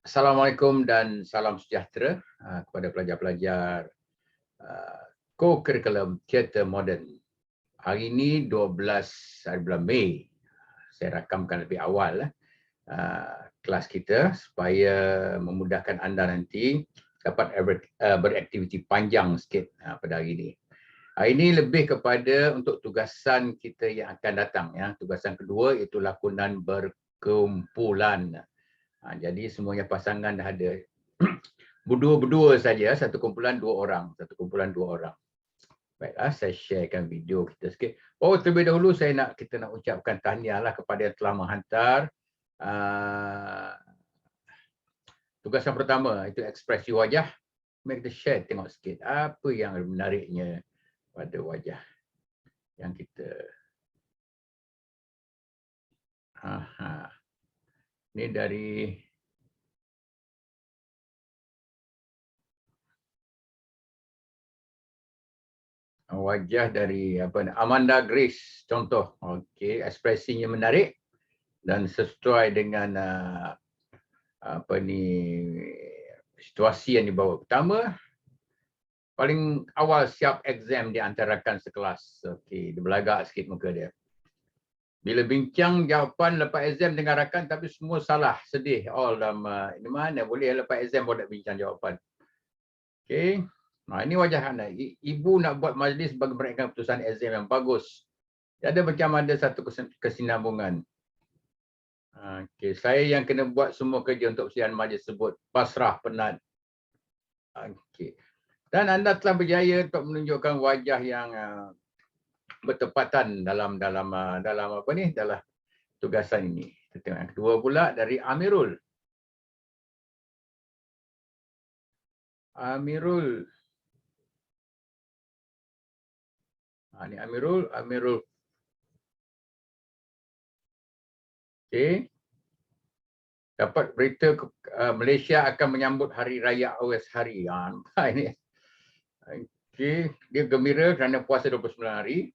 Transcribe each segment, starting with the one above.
Assalamualaikum dan salam sejahtera kepada pelajar-pelajar co-curriculum teater moden. Hari ini 12 hari bulan Mei. Saya rakamkan lebih awal kelas kita supaya memudahkan anda nanti dapat beraktiviti panjang sikit pada hari ini. Hari ini lebih kepada untuk tugasan kita yang akan datang. Tugasan kedua iaitu lakonan berkumpulan. Jadi semuanya pasangan dah ada. Berdua-berdua saja, satu kumpulan dua orang. Baiklah, saya sharekan video kita sikit. Terlebih dahulu kita nak ucapkan tahniahlah kepada yang telah menghantar tugasan pertama, itu ekspresi wajah. Mari kita share tengok sikit apa yang menariknya pada wajah yang kita. Ini dari wajah dari Amanda Grace, contoh. Okey, ekspresinya menarik dan sesuai dengan situasi yang dibawa. Pertama, paling awal siap exam diantarakan sekelas. Okey, dia belagak sikit muka dia. Bila bincang jawapan lepas exam tengah rakan tapi semua salah, sedih. Dalam ini mana boleh lepas exam boleh bincang jawapan. Okey. Ini wajah anda. Ibu nak buat majlis bagi mereka keputusan exam yang bagus. Ada macam ada satu kesinambungan. Okey, saya yang kena buat semua kerja untuk persediaan majlis tersebut. Pasrah, penat. Okey. Dan anda telah berjaya untuk menunjukkan wajah yang bertepatan dalam tugasan ini. Kita tengok yang kedua pula dari Amirul. Ini Amirul. Okey. Dapat berita Malaysia akan menyambut Hari Raya Awes Hari. Ini. Okey, dia gembira kerana puasa 29 hari.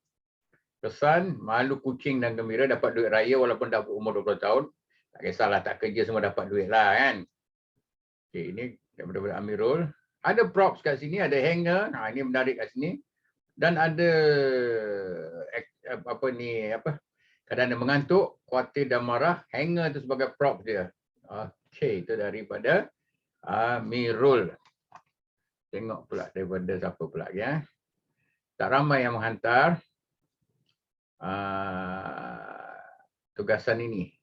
Pesan, malu kucing dan gembira dapat duit raya walaupun dah berumur 20 tahun. Tak kisahlah, tak kerja semua dapat duit lah kan. Okey, ini daripada Amirul. Ada props kat sini, ada hanger. Ini menarik kat sini. Dan ada kadang dia mengantuk, khawatir dan marah. Hanger tu sebagai prop dia. Okey, itu daripada Amirul. Tengok pula daripada siapa pula ya. Tak ramai yang menghantar tugasan ini.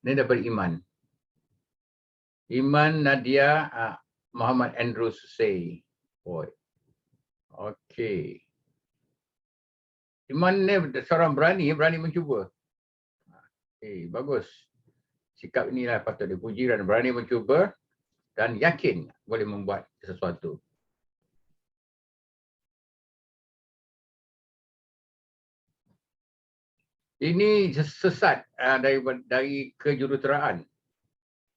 Ini daripada Iman Nadia Muhammad Andrew Susay. Okey. Iman ni seorang berani mencuba. Bagus. Sikap inilah patut dipuji dan berani mencuba dan yakin boleh membuat sesuatu. Ini sesat dari kejuruteraan.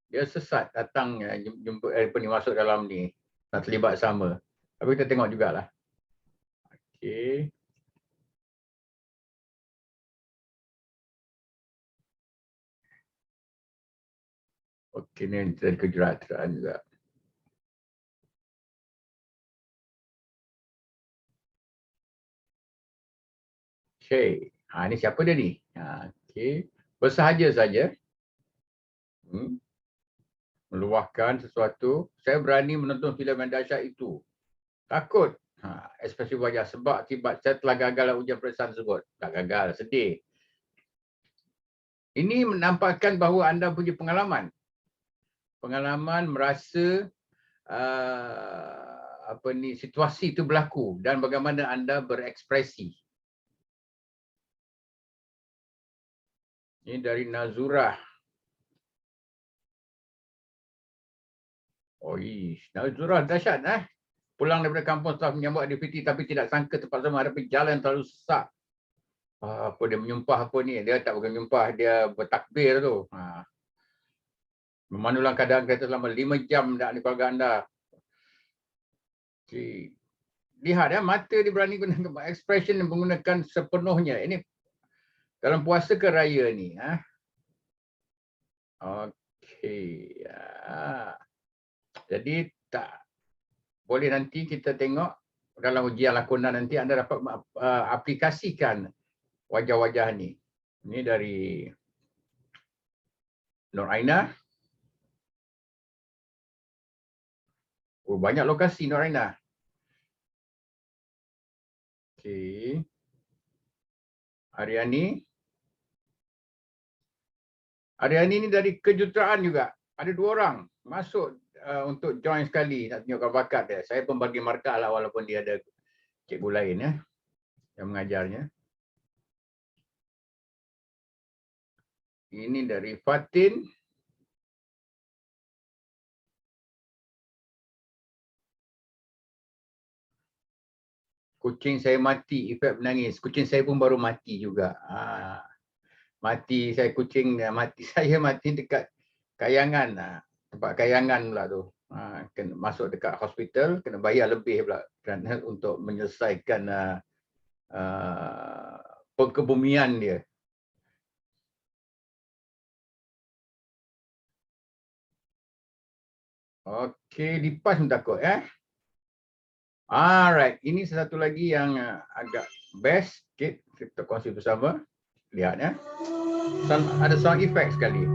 Dia sesat datang jumpa masuk dalam ni nak terlibat sama. Tapi kita tengok jugalah. Okey. Okey, ni dari kejuruteraan juga. Okey. Ini siapa dia ni? Okey. Bersahaja saja. Meluahkan sesuatu. Saya berani menonton filem yang dahsyat itu. Takut. Ekspresi wajah sebab akibat saya telah gagal ujian peperiksaan tersebut. Tak gagal, sedih. Ini menampakkan bahawa anda punya pengalaman. Pengalaman merasa situasi itu berlaku dan bagaimana anda berekspresi. Ini dari Nazurah. Nazurah dahsyat pulang daripada kampung setelah menyambut aktiviti tapi tidak sangka tempat sama hadapi jalan terlalu sesak. Dia menyumpah dia tak bukan menyumpah, dia bertakbir tu. Memandulah keadaan kereta selama 5 jam dah di keluarga anda. Lihat mata dia berani guna expression yang menggunakan sepenuhnya. Ini dalam puasa ke raya ni. Okey. Jadi tak boleh nanti kita tengok dalam ujian lakonan nanti anda dapat aplikasikan wajah-wajah ni. Ini dari Nur Aina. Oh, banyak lokasi Nur Aina. Okey. Aryani. Aryani ni dari kejuruteraan juga. Ada 2 orang masuk untuk join sekali nak tunjukkan bakat dia. Saya pun bagi markah lah walaupun dia ada cikgu lain ya yang mengajarnya. Ini dari Fatin. Kucing saya mati, efek menangis. Kucing saya pun baru mati juga. Mati saya kucing mati saya mati dekat Kayangan. Tempat Kayangan pula tu. Kena masuk dekat hospital, kena bayar lebih pula kerana untuk menyelesaikan perkebumian dia. Okey, lipas pun takut Alright, ini satu lagi yang agak best sikit kita kongsi bersama. Lihat ya. Ada sound effect sekali.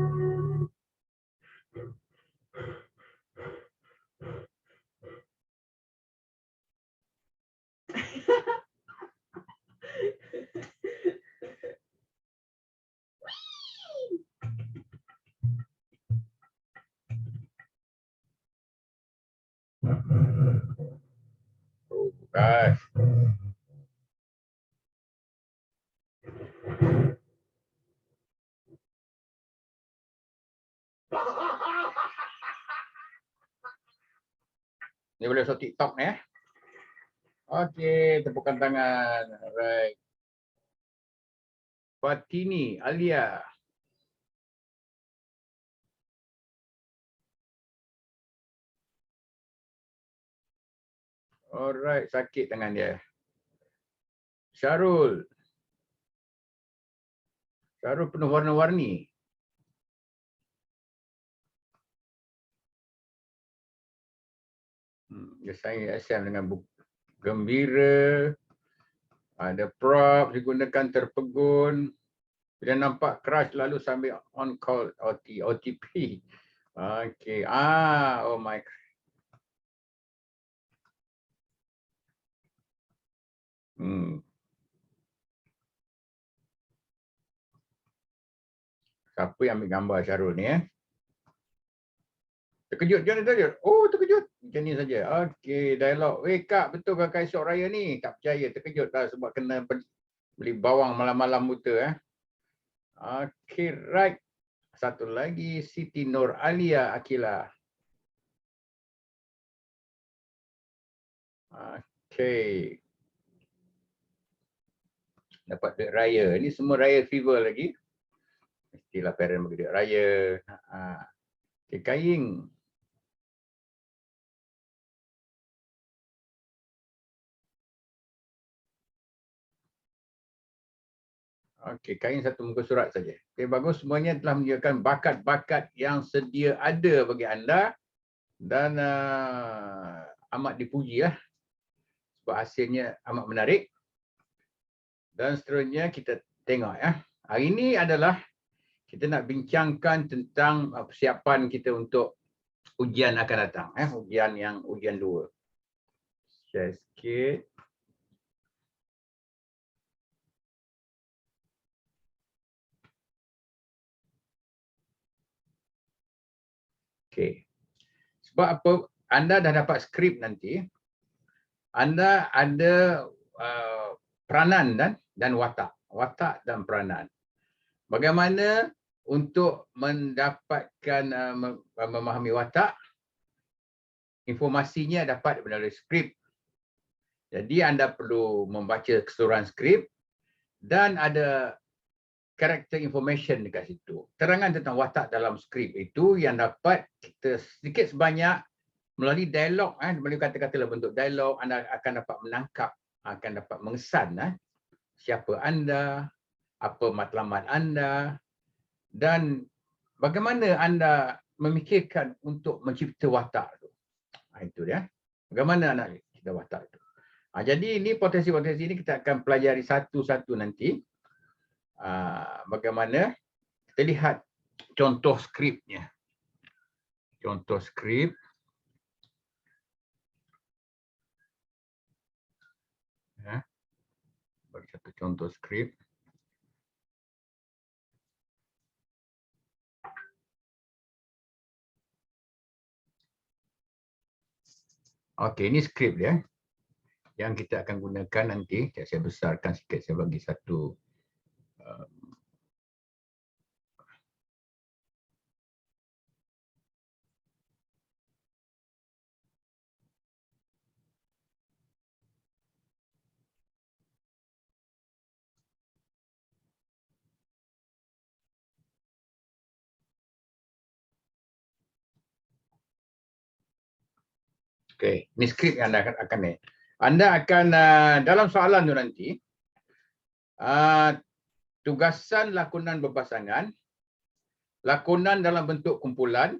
Oh, bukan. Ni boleh masuk TikTok ni Okey, tepukan tangan. Alright. Fatini Alia. Alright, sakit tangan dia. Syarul. Syarul penuh warna-warni. Dia sign SM dengan buku gembira. Ada prop digunakan terpegun. Bila nampak crush lalu sambil on call OTP. Okey. Oh my. Siapa yang ambil gambar Syarul ni Terkejut, jangan terkejut. Oh, terkejut. Macam ni saja. Okey, dialog. Kak, betul ke esok raya ni? Tak percaya, terkejut lah sebab kena beli bawang malam-malam buta Okey, right. Satu lagi, Siti Nur Alia Akila. Okey. Dapat duit raya. Ini semua raya fever lagi. Mestilah parent bagi duit raya. Okey, Kaing. Okey, Kain satu muka surat saja. Okey, bagus. Semuanya telah menunjukkan bakat-bakat yang sedia ada bagi anda dan amat dipuji sebab hasilnya amat menarik. Dan seterusnya kita tengok Hari ini adalah kita nak bincangkan tentang persiapan kita untuk ujian akan datang ujian 2. Share sikit. Okey. Sebab apa anda dah dapat skrip nanti, anda ada peranan dan watak. Watak dan peranan. Bagaimana untuk mendapatkan memahami watak, informasinya dapat melalui skrip. Jadi anda perlu membaca keseluruhan skrip dan ada character information dekat situ. Terangan tentang watak dalam skrip itu yang dapat kita sedikit sebanyak melalui dialog, melalui kata-kata dalam bentuk dialog, anda akan dapat menangkap, akan dapat mengesan siapa anda, apa matlamat anda dan bagaimana anda memikirkan untuk mencipta watak tu? Itu dia. Bagaimana nak cipta watak itu? Jadi ini potensi-potensi ini kita akan pelajari satu-satu nanti. Bagaimana kita lihat contoh skripnya. Contoh skrip. Ya. Bagi satu contoh skrip. Okey, ini skrip dia. Yang kita akan gunakan nanti. Saya besarkan sikit, saya bagi satu okey, ini skrip yang anda akan ni. Anda akan dalam soalan tu nanti tugasan lakonan berpasangan, lakonan dalam bentuk kumpulan.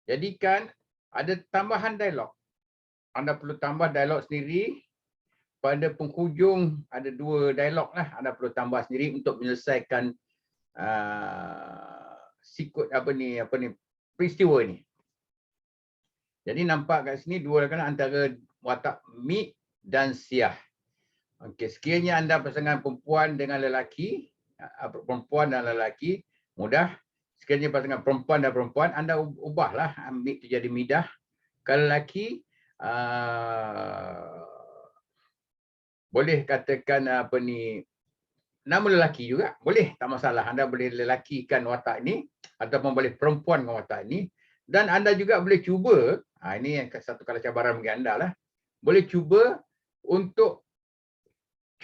Jadikan ada tambahan dialog. Anda perlu tambah dialog sendiri. Pada penghujung ada 2 dialog lah. Anda perlu tambah sendiri untuk menyelesaikan sikut peristiwa ni. Jadi nampak kat sini 2 lakonan antara watak Mik dan Siah. Okey, sekiranya anda pasangan perempuan dengan lelaki, perempuan dan lelaki, mudah. Sekiranya pasangan perempuan dan perempuan, anda ubahlah Mik tu jadi Midah. Kalau lelaki, boleh katakan nama lelaki juga. Boleh, tak masalah. Anda boleh lelakikan watak ini ataupun boleh perempuan dengan watak ini. Dan anda juga boleh cuba, ini yang satu kali cabaran bagi anda lah. Boleh cuba untuk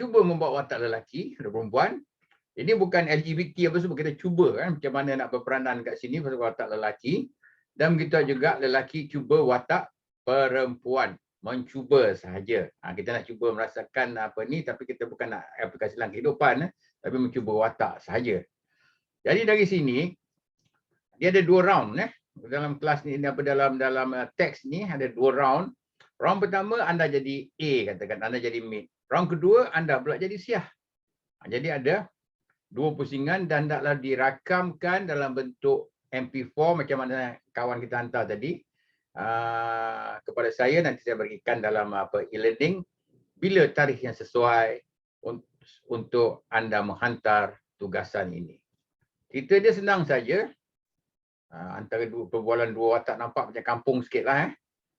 membuat watak lelaki atau perempuan. Ini bukan LGBT apa semua, kita cuba kan macam mana nak berperanan kat sini pasal watak lelaki. Dan begitu juga lelaki cuba watak perempuan. Mencuba sahaja. Kita nak cuba merasakan ni, tapi kita bukan nak aplikasi dalam kehidupan, tapi mencuba watak sahaja. Jadi dari sini dia ada 2 round dalam kelas ni, dalam teks ni ada 2 round. Round pertama anda jadi A, katakan anda jadi Mid. Round kedua anda pula jadi Siah. Jadi ada 2 pusingan dan hendaklah dirakamkan dalam bentuk MP4 macam mana kawan kita hantar tadi. Kepada saya, nanti saya berikan dalam e-learning bila tarikh yang sesuai untuk anda menghantar tugasan ini. Cerita dia senang saja. Antara perbualan 2 watak nampak macam kampung sikit lah.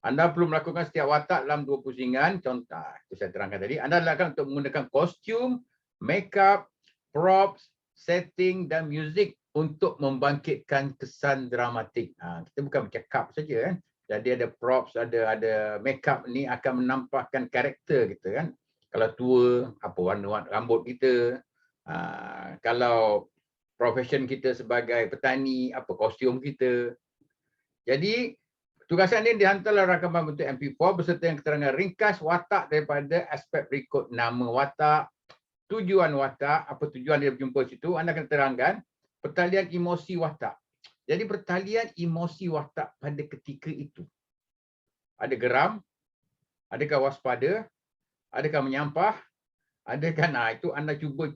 Anda perlu melakukan setiap watak dalam 2 pusingan. Contoh, itu saya terangkan tadi. Anda lakukan untuk menggunakan kostum, make-up, props, setting dan muzik untuk membangkitkan kesan dramatik. Kita bukan bercakap saja kan. Jadi ada props, ada make-up ni akan menampakkan karakter kita kan. Kalau tua, apa warna rambut kita. Kalau profession kita sebagai petani, apa kostum kita. Jadi tugasan ini dihantarlah rakaman bentuk MP4 beserta yang keterangan ringkas watak daripada aspek berikut: nama watak, tujuan watak, apa tujuan dia berjumpa situ, anda akan terangkan pertalian emosi watak. Jadi pertalian emosi watak pada ketika itu. Ada geram, adakah waspada, adakah menyampah, adakah itu anda cuba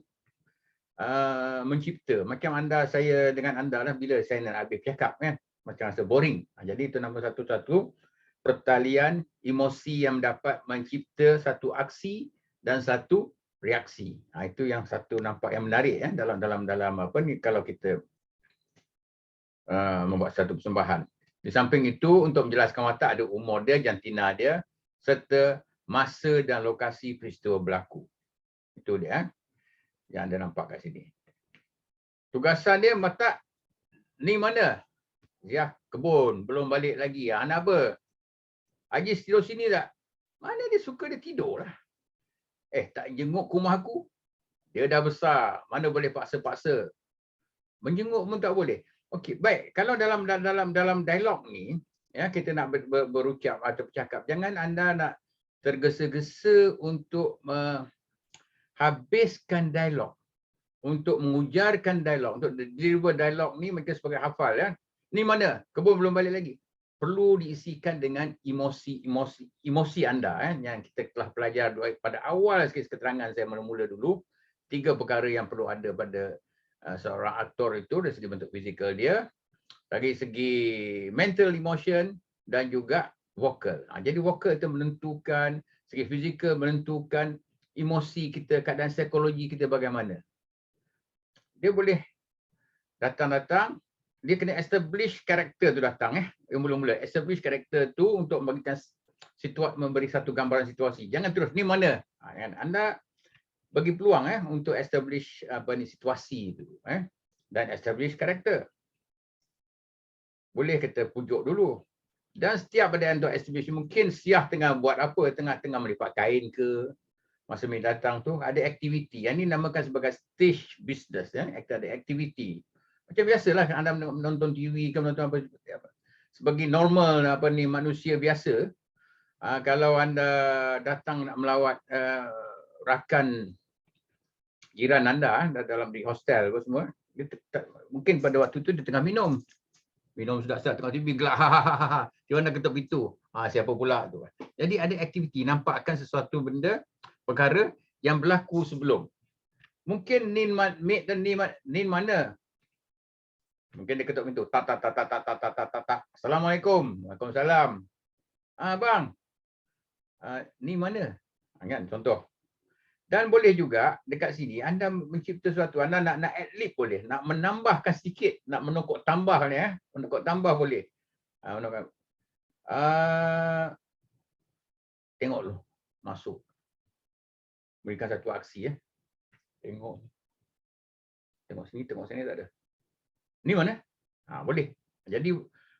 mencipta. Macam saya dengan anda lah bila saya nak habis cakap kan. Macam rasa boring. Jadi itu nombor satu pertalian emosi yang dapat mencipta satu aksi dan satu reaksi. Itu yang satu nampak yang menarik ya dalam kalau kita membuat satu persembahan. Di samping itu untuk menjelaskan watak ada umur dia, jantina dia serta masa dan lokasi peristiwa berlaku. Itu dia yang anda nampak kat sini. Tugasan dia watak ni mana? Ya, kebun, belum balik lagi. Anak apa? Haji tidur sini tak? Mana dia suka dia tidur lah. Tak jenguk ke rumah aku. Dia dah besar, mana boleh paksa-paksa. Menjenguk pun tak boleh. Okey, baik. Kalau dalam dialog ni, ya kita nak berucap atau bercakap, jangan anda nak tergesa-gesa untuk habiskan dialog. untuk mengujarkan dialog, untuk deliver dialog ni macam sebagai hafal ya. Ni mana? Kebun belum balik lagi. Perlu diisikan dengan emosi anda yang kita telah pelajar pada awal sikit keterangan saya mula-mula dulu. 3 perkara yang perlu ada pada seorang aktor itu dari segi bentuk fizikal dia, dari segi mental emotion dan juga vokal. Jadi vokal itu menentukan, segi fizikal menentukan emosi kita, keadaan psikologi kita bagaimana. Dia boleh datang-datang, dia kena establish karakter tu datang yang mula-mula. Establish karakter tu untuk memberikan memberi satu gambaran situasi. Jangan terus ni mana? Anda bagi peluang untuk establish situasi tu dan establish karakter. Boleh kita pujuk dulu. Dan setiap ada untuk establish, mungkin Siah tengah buat apa, tengah melipat kain ke, masa Mei datang tu ada aktiviti. Yang ni namakan sebagai stage business ada aktiviti. Macam biasalah anda menonton TV ke menonton apa seperti apa. Sebagai normal manusia biasa, kalau anda datang nak melawat rakan jiran anda dalam di hostel apa semua, mungkin pada waktu tu dia tengah minum sudah tengah TV gelak dia mana ketuk pintu. Siapa pula tu. Jadi ada aktiviti, nampakkan sesuatu benda perkara yang berlaku sebelum. Mungkin Nin dan Nin mana? Mungkin dia ketuk pintu. Tak. Assalamualaikum. Waalaikumsalam. Bang. Ni mana? Kan contoh. Dan boleh juga dekat sini anda mencipta sesuatu, anda nak ad-lib boleh, nak menambahkan sedikit, nak menokok tambah ni menokok tambah boleh. Tengok lu masuk. Berikan satu aksi Tengok sini tak ada. Ni mana? Boleh. Jadi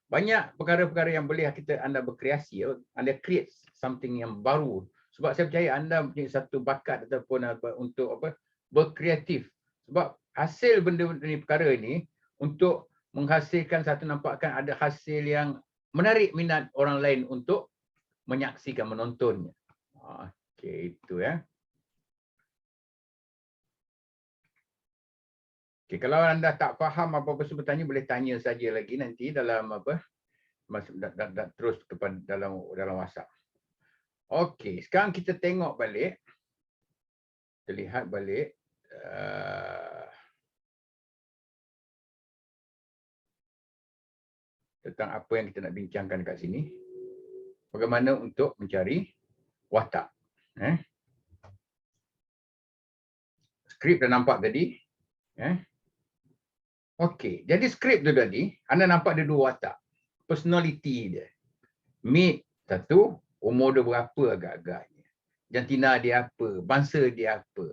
banyak perkara-perkara yang boleh anda berkreasi, anda create something yang baru. Sebab saya percaya anda punya satu bakat ataupun untuk berkreatif. Sebab hasil benda-benda ni, perkara ini untuk menghasilkan satu, nampakkan ada hasil yang menarik minat orang lain untuk menyaksikan, menontonnya. Okey, itu Okey, kalau anda tak faham apa-apa bertanya, boleh tanya saja lagi nanti dalam terus kepada dalam WhatsApp. Okey, sekarang kita tengok balik. Kita lihat balik. Tentang apa yang kita nak bincangkan kat sini. Bagaimana untuk mencari watak. Skrip dah nampak tadi. Okey, jadi skrip tu tadi, anda nampak ada 2 watak. Personality dia. Meet satu, umur dia berapa agak-agaknya. Jantina dia apa, bangsa dia apa.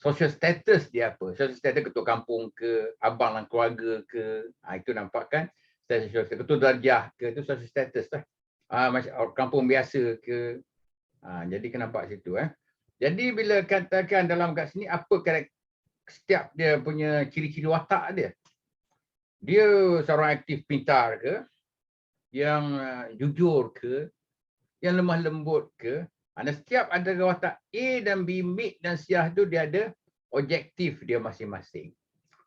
Social status dia apa. Social status ketua kampung ke, abang dan keluarga ke. Itu nampakkan social status. Ketua darjah ke, itu social status lah. Macam kampung biasa ke. Jadi kena nampak situ. Jadi bila katakan dalam kat sini, apa karakter setiap dia punya ciri-ciri watak dia. Dia seorang aktif pintar ke, yang jujur ke, yang lemah lembut ke. Setiap ada watak A dan B, Meet dan Siah tu dia ada objektif dia masing-masing.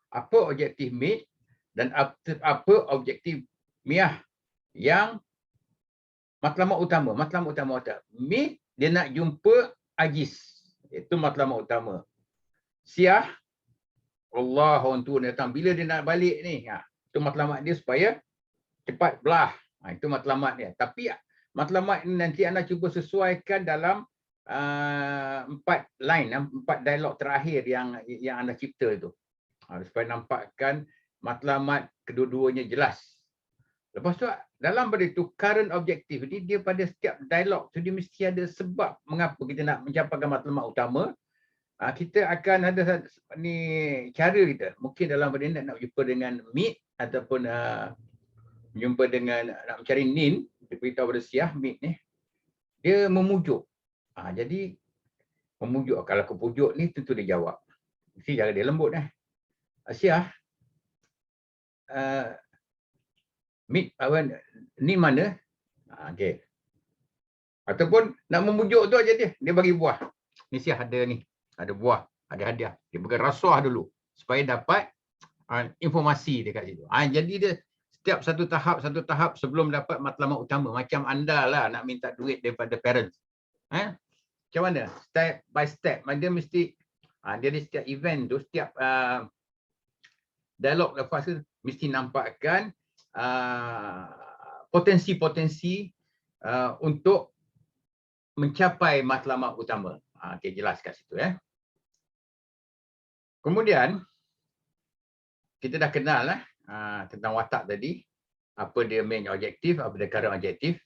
Apa objektif Meet dan apa objektif Miah yang matlamat utama. Matlamat utama watak Meet, dia nak jumpa Ajis. Itu matlamat utama. Siah, Allah orang tua datang. Bila dia nak balik ni, itu matlamat dia supaya cepat belah. Itu matlamat dia. Tapi matlamat ini nanti anda cuba sesuaikan dalam 4 line, 4 dialog terakhir yang anda cipta itu. Supaya nampakkan matlamat kedua-duanya jelas. Lepas tu dalam pada itu current objective ni, dia pada setiap dialog tu dia mesti ada sebab mengapa kita nak mencapaikan matlamat utama. Kita akan ada ni cara kita. Mungkin dalam pada nak jumpa dengan Meet ataupun jumpa dengan nak mencari Nin, dia beritahu pada Siah, Meet ni, dia memujuk. Jadi memujuk, kalau aku pujuk ni tentu dia jawab. Mesti cara dia lembut Siah, Meet Nin mana? Okey. Ataupun nak memujuk tu aja dia bagi buah. Ni Siah ada ni, ada buah, ada hadiah. Dia bagi rasuah dulu. supaya dapat informasi dekat situ. Jadi dia setiap satu tahap sebelum dapat matlamat utama. Macam anda lah nak minta duit daripada parents. Macam mana? Step by step. Dia mesti, dia di setiap event tu, setiap dialog lepas tu, mesti nampakkan potensi-potensi untuk mencapai matlamat utama. Okay, jelas kat situ. Kemudian, kita dah kenal lah tentang watak tadi, apa dia main objektif, apa dia current objektif.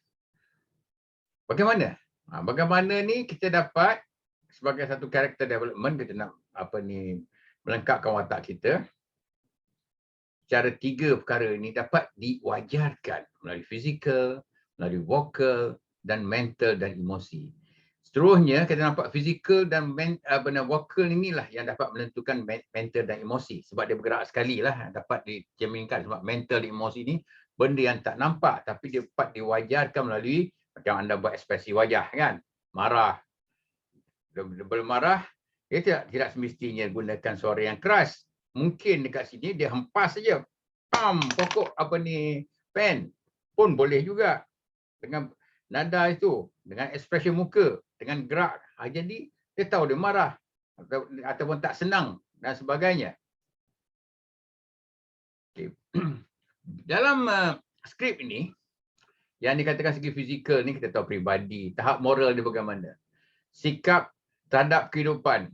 Bagaimana? Bagaimana ni kita dapat sebagai satu character development, kita nak melengkapkan watak kita. Cara 3 perkara ini dapat diwajarkan melalui fizikal, melalui vocal dan mental dan emosi. Seterusnya kita nampak fizikal dan vocal inilah yang dapat menentukan mental dan emosi, sebab dia bergerak sekali lah, dapat dicerminkan. Sebab mental dan emosi ini benda yang tak nampak tapi dia dapat diwajarkan melalui macam anda buat ekspresi wajah kan, marah, bermarah, dia tidak semestinya gunakan suara yang keras. Mungkin dekat sini dia hempas saja, pokok pen pun boleh juga dengan nada itu, dengan ekspresi muka, dengan gerak. Jadi dia tahu dia marah ataupun tak senang dan sebagainya. Okay. Dalam skrip ini yang dikatakan segi fizikal ni, kita tahu peribadi, tahap moral dia bagaimana, sikap terhadap kehidupan,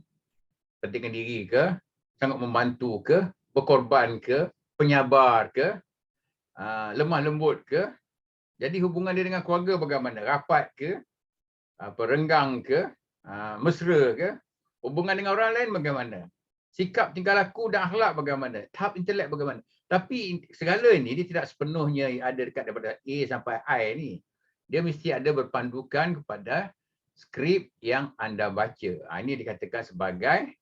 pentingkan diri ke, sangat membantu ke, berkorban ke, penyabar ke, lemah lembut ke. Jadi hubungan dia dengan keluarga bagaimana, rapat ke, renggang ke, mesra ke, hubungan dengan orang lain bagaimana, sikap tingkah laku dan akhlak bagaimana, tahap intelek bagaimana. Tapi segala ini dia tidak sepenuhnya ada dekat daripada A sampai I ni. Dia mesti ada berpandukan kepada skrip yang anda baca. Ini dikatakan sebagai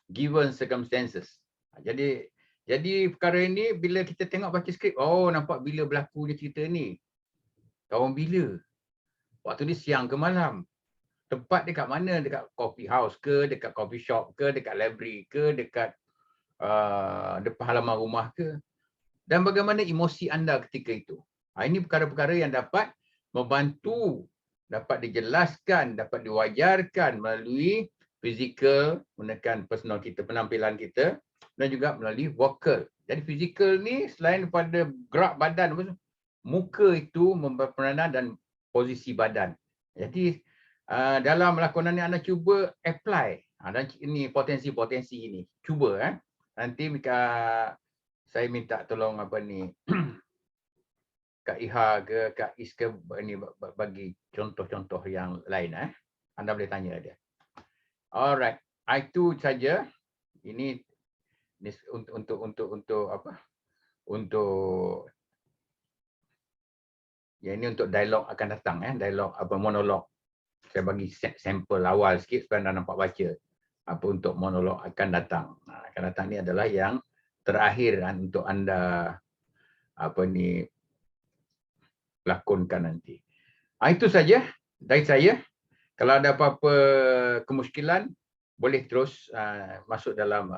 given circumstances. Jadi perkara ini bila kita tengok baca skrip, nampak bila berlakunya cerita ni. Tahun bila? Waktu ni siang ke malam? Tempat dekat mana? Dekat coffee house ke, dekat coffee shop ke, dekat library ke, dekat depan halaman rumah ke? Dan bagaimana emosi anda ketika itu? Ini perkara-perkara yang dapat membantu, dapat dijelaskan, dapat diwajarkan melalui fizikal, menekan personal kita, penampilan kita, dan juga melalui vokal. Jadi fizikal ni selain daripada gerak badan, muka itu berperanan dan posisi badan. Jadi dalam lakonan ni anda cuba apply. Dan ini potensi-potensi ini. Cuba nanti saya minta tolong Kak Iha ke Kak Is ke bagi contoh-contoh yang lain. Anda boleh tanya dia. Alright, itu saja. Ini untuk apa? Untuk ini untuk dialog akan datang, dialog monolog. Saya bagi sampel awal sikit supaya anda nampak baca apa untuk monolog akan datang. Akan datang ni adalah yang terakhir untuk anda lakonkan nanti. Itu saja dari saya. Kalau ada apa-apa kemusykilan, boleh terus masuk dalam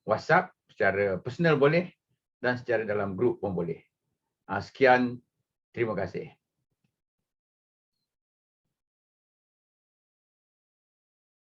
WhatsApp secara personal boleh dan secara dalam grup pun boleh. Sekian, terima kasih.